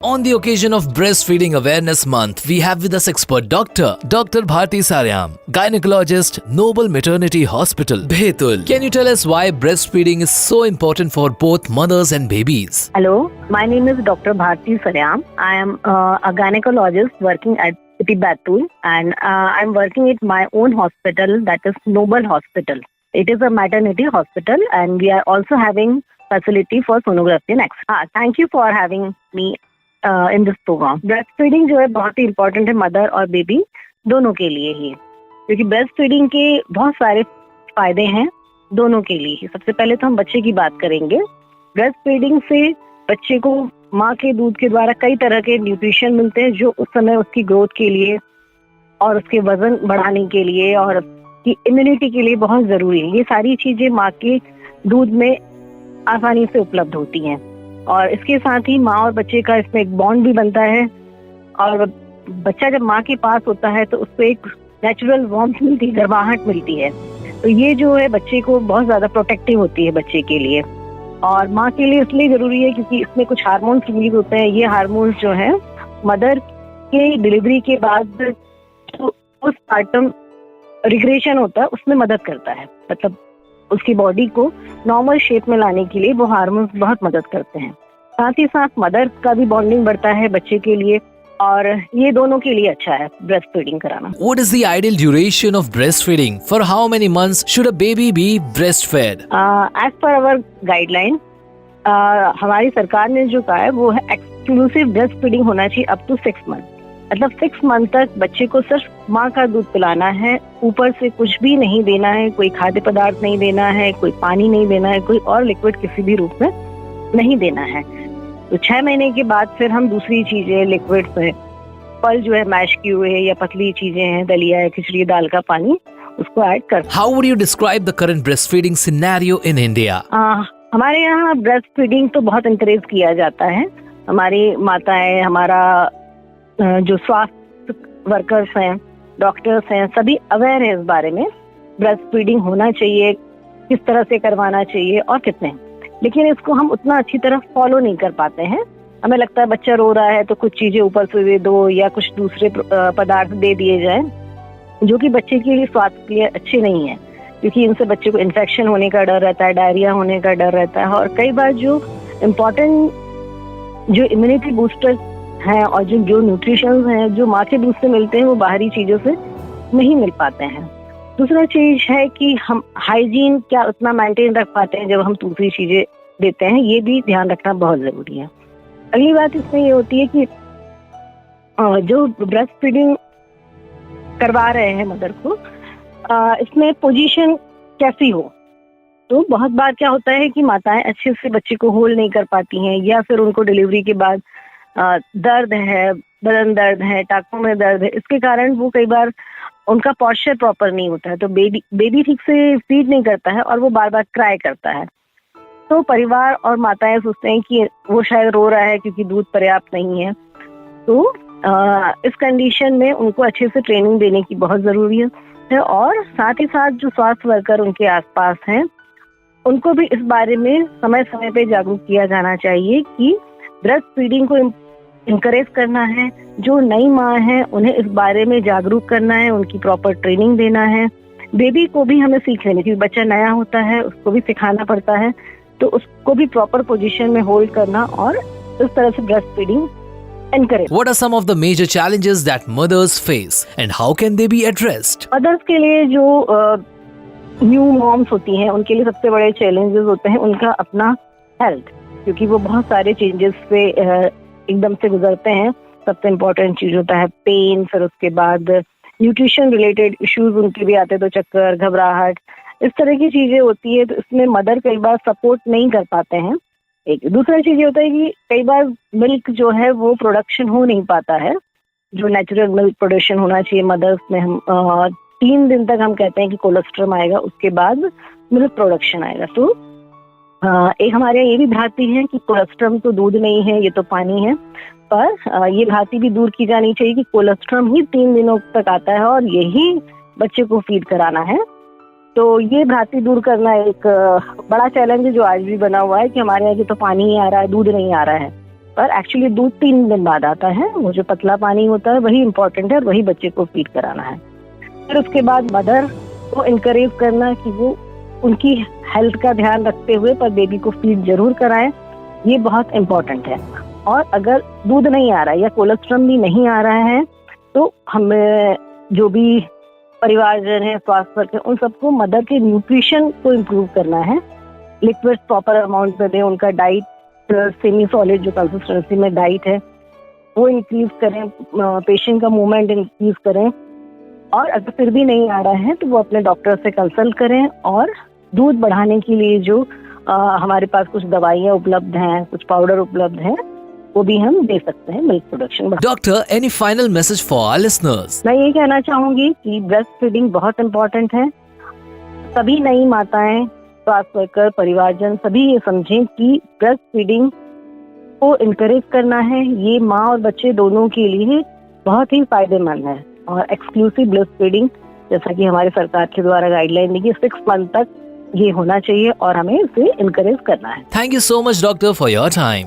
On the occasion of Breastfeeding Awareness Month, we have with us expert Dr. Bharti Saryam, gynecologist, Noble Maternity Hospital, Bhetul. Can you tell us why breastfeeding is so important for both mothers and babies? Hello, my name is Dr. Bharti Saryam. I am a gynecologist working at City Bhetul, and I'm working at my own hospital, that is Noble Hospital. It is a maternity hospital, and we are also having facility for sonography and X-ray. Thank you for having me in this program. Breast जो है बहुत ही important है mother और baby दोनों के लिए ही, क्योंकि breast feeding के बहुत सारे फायदे हैं दोनों के लिए ही। सबसे पहले तो हम बच्चे की बात करेंगे। ब्रेस्ट फीडिंग से बच्चे को माँ के दूध के द्वारा कई तरह के न्यूट्रिशन मिलते हैं, जो उस समय उसकी ग्रोथ के लिए और उसके वजन बढ़ाने के लिए और उसकी इम्यूनिटी के लिए बहुत जरूरी है। ये सारी चीजें माँ के दूध में आसानी से उपलब्ध होती हैं, और इसके साथ ही माँ और बच्चे का इसमें एक बॉन्ड भी बनता है, और बच्चा जब माँ के पास होता है तो उसको एक नेचुरल वार्मथ मिलती है, गर्माहट मिलती है। तो ये जो है बच्चे को बहुत ज्यादा प्रोटेक्टिव होती है बच्चे के लिए, और माँ के लिए इसलिए जरूरी है क्योंकि इसमें कुछ हार्मोन्स रिलीज होते हैं। ये हार्मोन्स जो है मदर के डिलीवरी के बाद जो पोस्टपार्टम रिग्रेशन होता है उसमें मदद करता है, मतलब उसकी बॉडी को नॉर्मल शेप में लाने के लिए वो हार्मोन्स बहुत मदद करते हैं। साथ ही साथ मदर का भी बॉन्डिंग बढ़ता है बच्चे के लिए, और ये दोनों के लिए अच्छा है ब्रेस्ट फीडिंग कराना। What is the ideal duration of breastfeeding? For how many months should a baby be breastfed? As per our guideline, हमारी सरकार ने जो कहा है वो है एक्सक्लूसिव ब्रेस्ट फीडिंग होना चाहिए अप टू 6 मंथ। मतलब 6 मंथ तक बच्चे को सिर्फ माँ का दूध पिलाना है, ऊपर से कुछ भी नहीं देना है, कोई खाद्य पदार्थ नहीं देना है, कोई पानी नहीं देना है, कोई और लिक्विड किसी भी रूप में नहीं देना है। तो 6 महीने के बाद फिर हम दूसरी चीजें लिक्विड में फल जो है मैश किए हुए या पतली चीजें हैं, दलिया है, खिचड़ी, दाल का पानी, उसको ऐड कर। How would you describe the current breastfeeding scenario in India? हमारे यहाँ ब्रेस्ट फीडिंग तो बहुत इंकरेज किया जाता है। हमारी माताएं, हमारा जो स्वास्थ्य वर्कर्स हैं, डॉक्टर्स हैं, सभी अवेयर है इस बारे में ब्रेस्ट फीडिंग होना चाहिए, किस तरह से करवाना चाहिए और कितने। लेकिन इसको हम उतना अच्छी तरह फॉलो नहीं कर पाते हैं। हमें लगता है बच्चा रो रहा है तो कुछ चीजें ऊपर से दे दो या कुछ दूसरे पदार्थ दे दिए जाएं, जो कि बच्चे के लिए स्वास्थ्य के लिए अच्छे नहीं है, क्योंकि इनसे बच्चे को इन्फेक्शन होने का डर रहता है, डायरिया होने का डर रहता है, और कई बार जो इम्पोर्टेंट जो इम्यूनिटी बूस्टर हैं और जो न्यूट्रिशंस हैं जो माँ के दूध से मिलते हैं वो बाहरी चीजों से नहीं मिल पाते हैं। दूसरा चीज है कि हम हाइजीन क्या उतना मेंटेन रख पाते हैं जब हम दूसरी चीजें देते हैं, ये भी ध्यान रखना बहुत जरूरी है। अगली बात इसमें ये होती है कि जो ब्रेस्ट फीडिंग करवा रहे हैं मदर को, इसमें पोजीशन कैसी हो। तो बहुत बार क्या होता है कि माताएं अच्छे से बच्चे को होल्ड नहीं कर पाती हैं, या फिर उनको डिलीवरी के बाद दर्द है, बदन दर्द है, टाखों में दर्द है, इसके कारण वो कई बार उनका पॉस्चर प्रॉपर नहीं होता है, तो बेबी ठीक से फीड नहीं करता है और वो बार बार क्राई करता है। तो परिवार और माताएं सोचते हैं कि वो शायद रो रहा है क्योंकि दूध पर्याप्त नहीं है। तो इस कंडीशन में उनको अच्छे से ट्रेनिंग देने की बहुत जरूरी है, और साथ ही साथ जो स्वास्थ्य वर्कर उनके आसपास हैं उनको भी इस बारे में समय समय पे जागरूक किया जाना चाहिए कि ब्रेस्ट फीडिंग को इंकरेज करना है। जो नई माँ है उन्हें इस बारे में जागरूक करना है, उनकी प्रॉपर ट्रेनिंग देना है। बेबी को भी हमें सीख लेनी, क्योंकि बच्चा नया होता है उसको भी सिखाना पड़ता है, तो उसको भी प्रॉपर पोजीशन में होल्ड करना और इस तरह से breast feeding encourage. What are some of the major challenges that mothers face and how can they be addressed? Mothers के लिए जो न्यू मॉम्स होती हैं उनके लिए सबसे बड़े चैलेंजेस होते हैं उनका अपना हेल्थ, क्योंकि वो बहुत सारे चेंजेस से एकदम से गुजरते हैं। सबसे इम्पोर्टेंट चीज होता है पेन, फिर उसके बाद न्यूट्रिशन रिलेटेड इश्यूज उनके भी आते हैं, तो चक्कर, घबराहट, इस तरह की चीजें होती है। तो इसमें मदर कई बार सपोर्ट नहीं कर पाते हैं। एक दूसरा चीज ये होता है कि कई बार मिल्क जो है वो प्रोडक्शन हो नहीं पाता है, जो नेचुरल मिल्क प्रोडक्शन होना चाहिए मदर्स में। हम 3 दिन तक हम कहते हैं कि कोलेस्ट्रम आएगा, उसके बाद मिल्क प्रोडक्शन आएगा। तो एक हमारे यहाँ ये भी भ्रांति है कि कोलेस्ट्रम तो दूध नहीं है, ये तो पानी है, पर ये भ्रांति भी दूर की जानी चाहिए कि कोलेस्ट्रम ही 3 दिनों तक आता है और यही बच्चे को फीड कराना है। तो ये भ्रांति दूर करना एक बड़ा चैलेंज है जो आज भी बना हुआ है कि हमारे यहाँ तो पानी ही आ रहा है, दूध नहीं आ रहा है। पर एक्चुअली दूध 3 दिन बाद आता है। वो जो पतला पानी होता है वही इम्पोर्टेंट है और वही बच्चे को फीड कराना है। फिर उसके बाद मदर को इनकरेज करना कि वो उनकी हेल्थ का ध्यान रखते हुए पर बेबी को फीड जरूर कराएं, ये बहुत इम्पोर्टेंट है। और अगर दूध नहीं आ रहा है या कोलेस्ट्रॉल भी नहीं आ रहा है तो हमें जो भी परिवारजन है, स्वास्थ्य वर्कर, उन सबको मदर के न्यूट्रिशन को इम्प्रूव करना है। लिक्विड प्रॉपर अमाउंट में दें, उनका डाइट सेमी सॉलिड जो कंसिस्टेंसी में डाइट है वो इंक्रीज करें, पेशेंट का मूवमेंट इंक्रीज करें। और अगर फिर भी नहीं आ रहा है तो वो अपने डॉक्टर से कंसल्ट करें और दूध बढ़ाने के लिए जो हमारे पास कुछ दवाइयाँ उपलब्ध हैं, कुछ पाउडर उपलब्ध हैं, वो भी हम दे सकते हैं milk production. Doctor, any final message for our listeners? मैं ये कहना चाहूंगी कि ब्रेस्ट फीडिंग बहुत इम्पोर्टेंट है। सभी नई माताएं, स्वास्थ्य वर्कर, परिवारजन सभी ये समझें कि ब्रेस्ट फीडिंग को इनकरेज करना है। ये माँ और बच्चे दोनों के लिए बहुत ही फायदेमंद है। और एक्सक्लूसिव ब्रेस्ट फीडिंग जैसा कि हमारी सरकार के द्वारा गाइडलाइन दी गई 6 मंथ तक ये होना चाहिए और हमें इसे इनकरेज करना है। Thank you so much, Doctor, for your time.